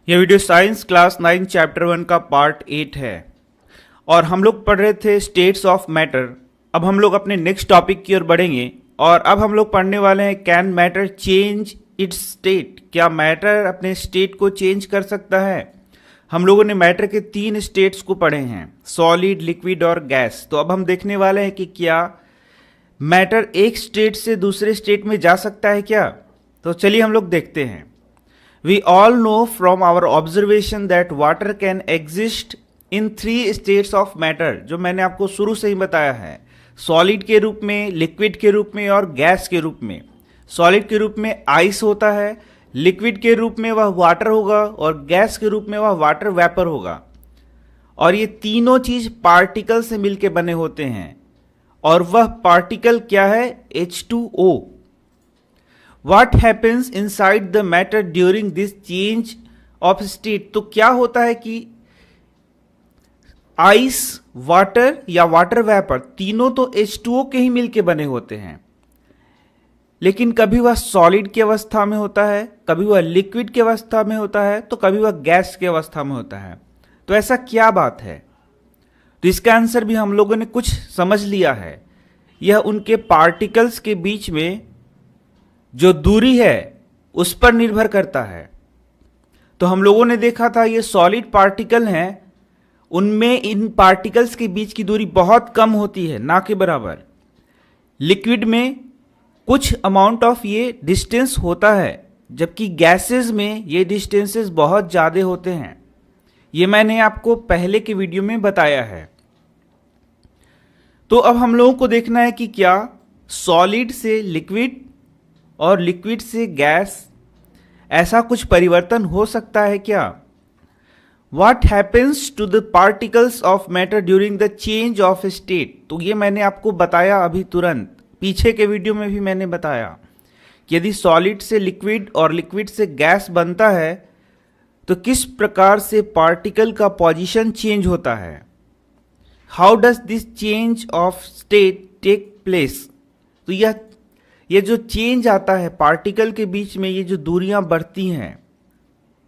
यह video science class 9 chapter 1 का part 8 है और हम लोग पढ़ रहे थे स्टेट्स ऑफ मैटर। अब हम लोग अपने नेक्स्ट टॉपिक की ओर बढ़ेंगे और अब हम लोग पढ़ने वाले हैं can matter change it's state. क्या मैटर अपने स्टेट को चेंज कर सकता है? हम लोगों ने मैटर के 3 स्टेट्स को पढ़े हैं, सॉलिड, लिक्विड और गैस। तो अब हम देखने वाले हैं कि क्या मैटर एक स्टेट से दूसरे स्टेट में जा सकता है क्या। तो चलिए हम लोग देखते हैं। We all know from our observation that water can exist in 3 states of matter, जो मैंने आपको शुरू से ही बताया है, सॉलिड के रूप में, लिक्विड के रूप में और गैस के रूप में। सॉलिड के रूप में आइस होता है, लिक्विड के रूप में वह वाटर होगा और गैस के रूप में वह वाटर वेपर होगा। और ये तीनों चीज पार्टिकल से मिलके बने होते हैं और वह पार्टिकल क्या है? H2O। What happens inside the matter during this change of state? तो क्या होता है कि आइस, वाटर या वाटर वेपर तीनों तो H2O के ही मिलके बने होते हैं, लेकिन कभी वह सॉलिड की अवस्था में होता है, कभी वह लिक्विड की अवस्था में होता है, तो कभी वह गैस की अवस्था में होता है। तो ऐसा क्या बात है? तो इसका आंसर भी हम लोगों ने कुछ समझ लिया है। यह उनके पार्टिकल्स के बीच में जो दूरी है उस पर निर्भर करता है। तो हम लोगों ने देखा था ये सॉलिड पार्टिकल हैं, उनमें इन पार्टिकल्स के बीच की दूरी बहुत कम होती है, ना के बराबर। लिक्विड में कुछ अमाउंट ऑफ ये डिस्टेंस होता है, जबकि गैसेस में ये डिस्टेंसेस बहुत ज़्यादा होते हैं। ये मैंने आपको पहले के वीडियो में बताया है। तो अब हम लोगों को देखना है कि क्या सॉलिड से लिक्विड और लिक्विड से गैस ऐसा कुछ परिवर्तन हो सकता है क्या? What happens to the particles of matter during the change of state? तो ये मैंने आपको बताया अभी तुरंत, पीछे के वीडियो में भी मैंने बताया कि यदि सॉलिड से लिक्विड और लिक्विड से गैस बनता है तो किस प्रकार से पार्टिकल का पोजीशन चेंज होता है। How does this change of state take place? तो यह जो चेंज आता है पार्टिकल के बीच में, ये जो दूरियां बढ़ती हैं,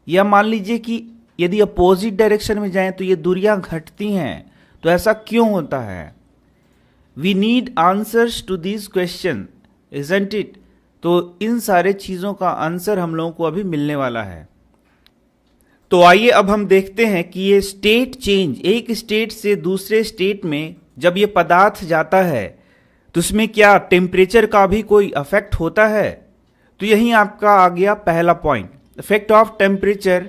या मान लीजिए कि यदि अपोजिट डायरेक्शन में जाएं तो ये दूरियां घटती हैं, तो ऐसा क्यों होता है? We need answers to this question, isn't it? तो इन सारे चीज़ों का आंसर हम लोगों को अभी मिलने वाला है। तो आइए अब हम देखते हैं कि ये स्टेट चेंज, एक स्टेट से दूसरे स्टेट में जब ये पदार्थ जाता है तो उसमें क्या टेम्परेचर का भी कोई अफेक्ट होता है? तो यही आपका आ गया पहला point, effect of temperature,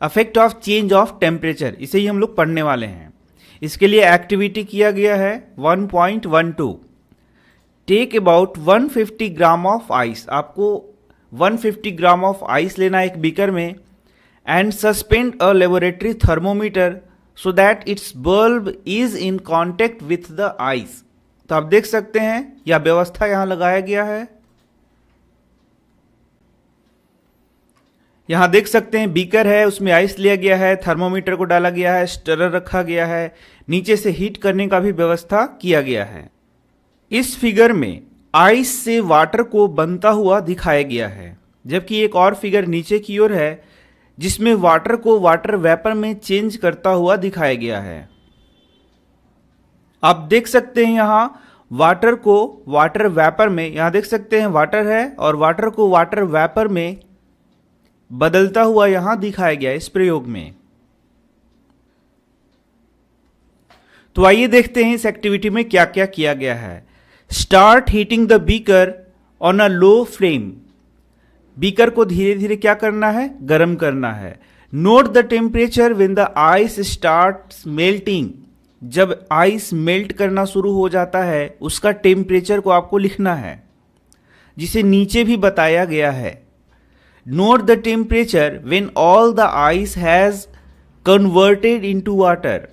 effect of change of temperature. इसे ही हम लोग पढ़ने वाले हैं। इसके लिए एक्टिविटी किया गया है 1.12, take about 150 gram of ice. आपको 150 ग्राम ऑफ आइस लेना एक बीकर में, and suspend a laboratory thermometer so that its bulb is in contact with the ice. तो आप देख सकते हैं यह व्यवस्था यहां लगाया गया है। यहां देख सकते हैं बीकर है, उसमें आइस लिया गया है, थर्मोमीटर को डाला गया है, स्टरर रखा गया है, नीचे से हीट करने का भी व्यवस्था किया गया है। इस फिगर में आइस से वाटर को बनता हुआ दिखाया गया है, जबकि एक और फिगर नीचे की ओर है जिसमें वाटर को वाटर वेपर में चेंज करता हुआ दिखाया गया है। आप देख सकते हैं यहां वाटर को वाटर वेपर में, यहां देख सकते हैं वाटर है और वाटर को वाटर वेपर में बदलता हुआ यहां दिखाया गया इस प्रयोग में। तो आइए देखते हैं इस एक्टिविटी में क्या क्या किया गया है। Start heating the beaker on a low flame. Beaker को धीरे धीरे क्या करना है? गर्म करना है। Note the temperature when the ice starts melting. जब आइस मेल्ट करना शुरू हो जाता है उसका टेम्परेचर को आपको लिखना है, जिसे नीचे भी बताया गया है। Note the temperature when all the ice has converted into water.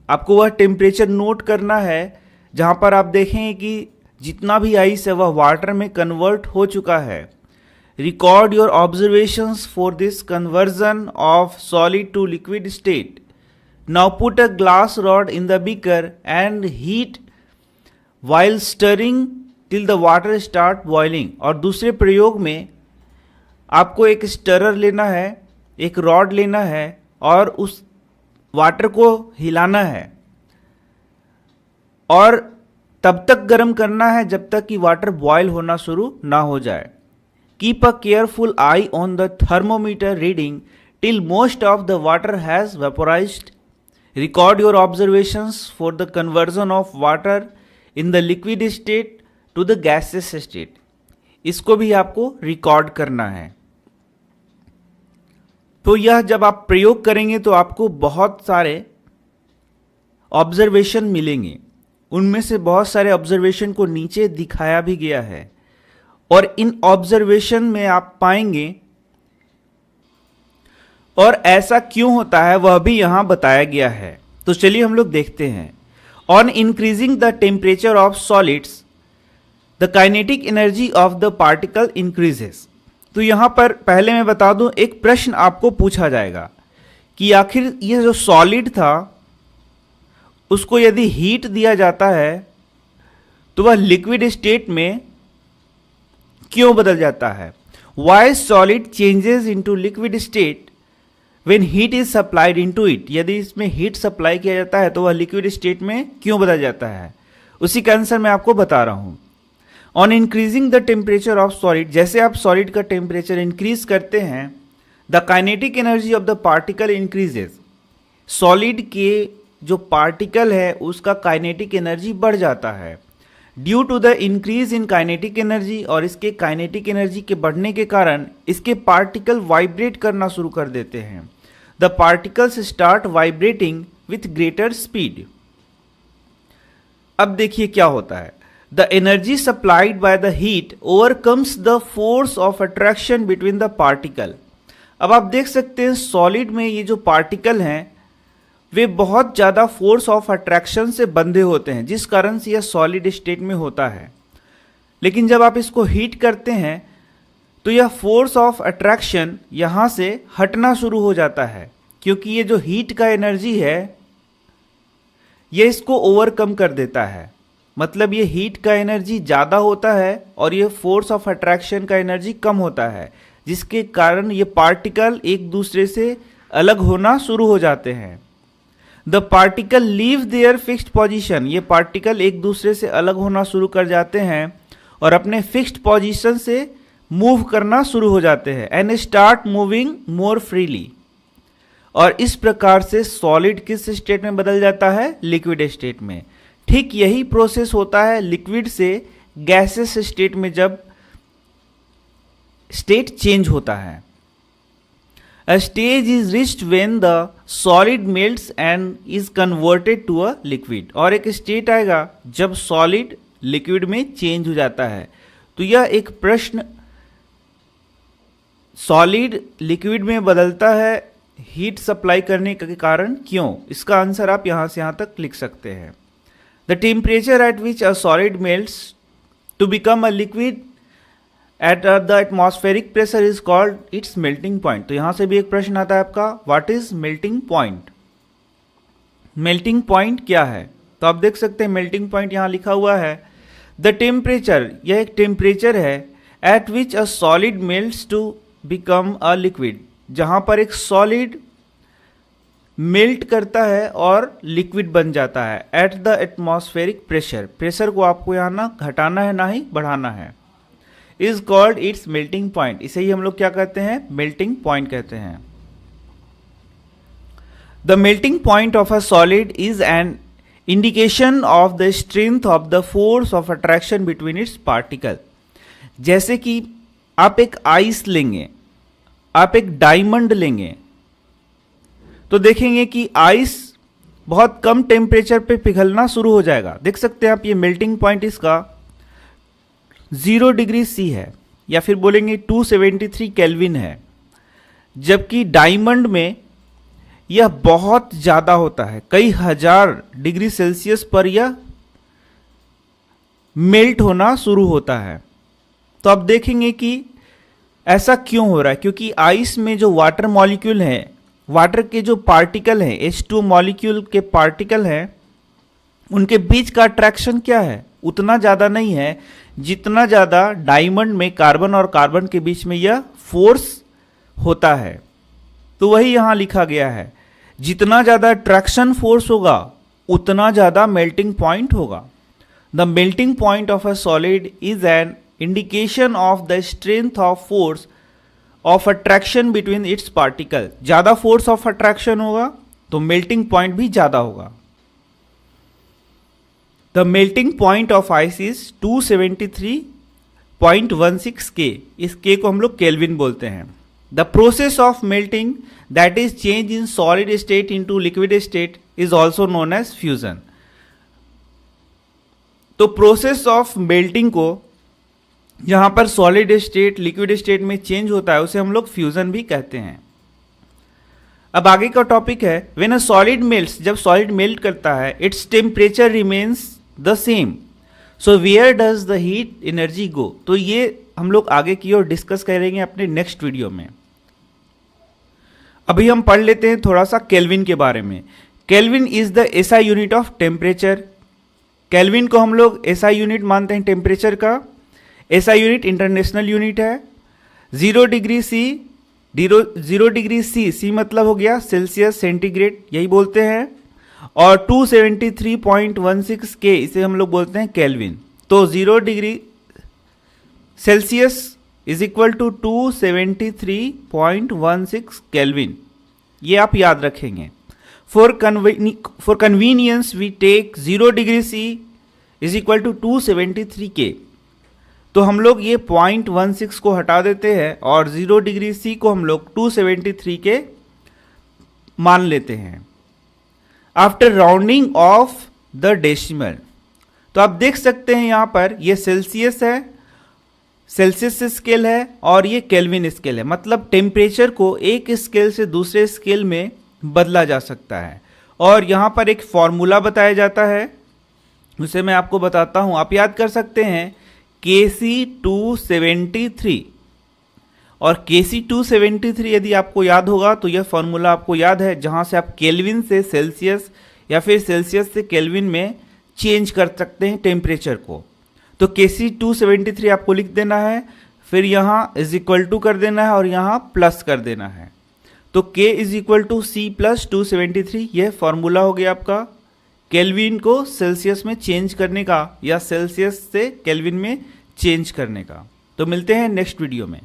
आपको वह टेम्परेचर नोट करना है जहां पर आप देखें कि जितना भी आइस है वह वाटर में कन्वर्ट हो चुका है। Record your observations for this conversion of solid to liquid state. Now put a glass rod in the beaker and heat while stirring till the water start boiling। और दूसरे प्रयोग में आपको एक स्टरर लेना है, एक रॉड लेना है और उस वाटर को हिलाना है और तब तक गर्म करना है जब तक कि वाटर बॉयल होना शुरू ना हो जाए। Keep a careful eye on the thermometer reading till most of the water has vaporised. Record your observations for the conversion of water in the liquid state to the gases state. इसको भी आपको record करना है। तो यह जब आप प्रयोग करेंगे तो आपको बहुत सारे ऑब्जर्वेशन मिलेंगे। उनमें से बहुत सारे ऑब्जर्वेशन को नीचे दिखाया भी गया है और इन ऑब्जर्वेशन में आप पाएंगे और ऐसा क्यों होता है वह भी यहां बताया गया है। तो चलिए हम लोग देखते हैं। On increasing the temperature of solids the kinetic energy of the particle increases. तो यहां पर पहले मैं बता दूं, एक प्रश्न आपको पूछा जाएगा कि आखिर ये जो सॉलिड था उसको यदि हीट दिया जाता है तो वह लिक्विड स्टेट में क्यों बदल जाता है। Why solid changes into liquid state when heat is supplied into it. यदि इसमें हीट सप्लाई किया जाता है तो वह लिक्विड स्टेट में क्यों बदल जाता है, उसी का आंसर मैं आपको बता रहा हूं। On increasing the temperature of solid, जैसे आप सॉलिड का टेम्परेचर इंक्रीज करते हैं, the kinetic energy of the particle increases. Solid के जो पार्टिकल है उसका काइनेटिक एनर्जी बढ़ जाता है due to the increase in kinetic energy. और इसके काइनेटिक एनर्जी के बढ़ने के कारण इसके पार्टिकल वाइब्रेट करना शुरू कर देते हैं। The particles start vibrating with greater speed. अब देखिए क्या होता है। The energy supplied by the heat overcomes the force of attraction between the particle. अब आप देख सकते हैं सॉलिड में ये जो पार्टिकल हैं वे बहुत ज़्यादा फोर्स ऑफ अट्रैक्शन से बंधे होते हैं, जिस कारण से यह सॉलिड स्टेट में होता है। लेकिन जब आप इसको हीट करते हैं तो यह फोर्स ऑफ अट्रैक्शन यहाँ से हटना शुरू हो जाता है, क्योंकि ये जो हीट का एनर्जी है ये इसको ओवरकम कर देता है। मतलब ये हीट का एनर्जी ज़्यादा होता है और ये फोर्स ऑफ अट्रैक्शन का एनर्जी कम होता है, जिसके कारण ये पार्टिकल एक दूसरे से अलग होना शुरू हो जाते हैं। The particle leave their fixed position. ये पार्टिकल एक दूसरे से अलग होना शुरू कर जाते हैं और अपने फिक्स्ड पोजीशन से मूव करना शुरू हो जाते हैं and start moving more freely. और इस प्रकार से सॉलिड किस स्टेट में बदल जाता है, लिक्विड स्टेट में। ठीक यही प्रोसेस होता है लिक्विड से गैसेस स्टेट में जब स्टेट चेंज होता है। A stage is reached when the solid melts and is converted to a liquid। और एक स्टेट आएगा जब सॉलिड लिक्विड में चेंज हो जाता है। तो यह एक प्रश्न, सॉलिड लिक्विड में बदलता है हीट सप्लाई करने के कारण क्यों, इसका आंसर आप यहां से यहां तक लिख सकते हैं। The temperature at which a solid melts to become a liquid at the atmospheric pressure is called its melting point. तो यहां से भी एक प्रश्न आता है आपका, what is melting point. Melting point क्या है, तो आप देख सकते हैं मेल्टिंग पॉइंट यहां लिखा हुआ है द टेम्परेचर, यह एक टेम्परेचर है at which a solid melts to become a liquid, जहां पर एक सॉलिड मेल्ट करता है और लिक्विड बन जाता है eight the atmospheric pressure. Pressure को आपको यहां ना घटाना है ना ही बढ़ाना है। Is called its melting point, इसे ही हम लोग क्या कहते हैं, मेल्टिंग पॉइंट कहते हैं। The melting point of a solid is an indication of the strength of the force of attraction between its particle. जैसे कि आप एक आइस लेंगे, आप एक डायमंड लेंगे, तो देखेंगे कि आइस बहुत कम टेम्परेचर पे पिघलना शुरू हो जाएगा। देख सकते हैं आप, ये मेल्टिंग पॉइंट इसका 0 डिग्री सी है, या फिर बोलेंगे 273 केल्विन है, जबकि डायमंड में यह बहुत ज़्यादा होता है, कई हजार डिग्री सेल्सियस पर यह मेल्ट होना शुरू होता है। तो आप देखेंगे कि ऐसा क्यों हो रहा है, क्योंकि आइस में जो वाटर मॉलिक्यूल हैं, वाटर के जो पार्टिकल हैं, H2 मॉलिक्यूल के पार्टिकल हैं, उनके बीच का अट्रैक्शन क्या है, उतना ज़्यादा नहीं है जितना ज़्यादा डायमंड में कार्बन और कार्बन के बीच में यह फोर्स होता है। तो वही यहां लिखा गया है, जितना ज्यादा ट्रैक्शन फोर्स होगा उतना ज्यादा मेल्टिंग पॉइंट होगा। The melting point of a solid is an indication of the strength of force of attraction between its particle. ज्यादा फोर्स ऑफ अट्रैक्शन होगा तो मेल्टिंग पॉइंट भी ज्यादा होगा। The melting point of ice is 273.16 K। इस K को हम लोग केल्विन बोलते हैं। The process of melting that is change in solid state into liquid state is also known as fusion. तो प्रोसेस ऑफ मेल्टिंग को जहां पर सॉलिड स्टेट लिक्विड स्टेट में चेंज होता है उसे हम लोग फ्यूजन भी कहते हैं। अब आगे का टॉपिक है व्हेन अ सॉलिड मेल्ट्स, जब सॉलिड मेल्ट करता है its temperature remains the same, so where does the heat energy go. तो ये हम लोग आगे की ओर डिस्कस करेंगे अपने नेक्स्ट वीडियो में। अभी हम पढ़ लेते हैं थोड़ा सा केल्विन के बारे में। Kelvin is the SI unit of temperature. Kelvin को हम लोग एसआई यूनिट मानते हैं टेम्परेचर का। एसआई यूनिट इंटरनेशनल यूनिट है। 0 डिग्री सी, सी मतलब हो गया सेल्सियस सेंटीग्रेड, यही बोलते हैं। और 273.16 K, इसे हम लोग बोलते हैं केल्विन। तो 0 degree Celsius is equal to 273.16 kelvin, ये आप याद रखेंगे। For convenience we take 0 degree C is equal to 273 K। तो हम लोग ये 0.16 को हटा देते हैं और 0 डिग्री सी को हम लोग 273 के मान लेते हैं after rounding off the decimal. तो आप देख सकते हैं यहां पर ये सेल्सियस है, सेल्सियस स्केल है और ये केल्विन स्केल है। मतलब टेम्परेचर को एक स्केल से दूसरे स्केल में बदला जा सकता है। और यहां पर एक फॉर्मूला बताया जाता है, उसे मैं आपको बताता हूं, आप याद कर सकते हैं Kc273। और Kc273 यदि आपको याद होगा तो यह फॉर्मूला आपको याद है, जहां से आप केल्विन से सेल्सियस या फिर सेल्सियस से केल्विन में चेंज कर सकते हैं टेम्परेचर को। तो Kc273 आपको लिख देना है, फिर यहां इज इक्वल टू कर देना है और यहां प्लस कर देना है। तो K is equal to C plus 273, यह फॉर्मूला हो गया आपका केल्विन को सेल्सियस में चेंज करने का या सेल्सियस से केल्विन में चेंज करने का। तो मिलते हैं नेक्स्ट वीडियो में।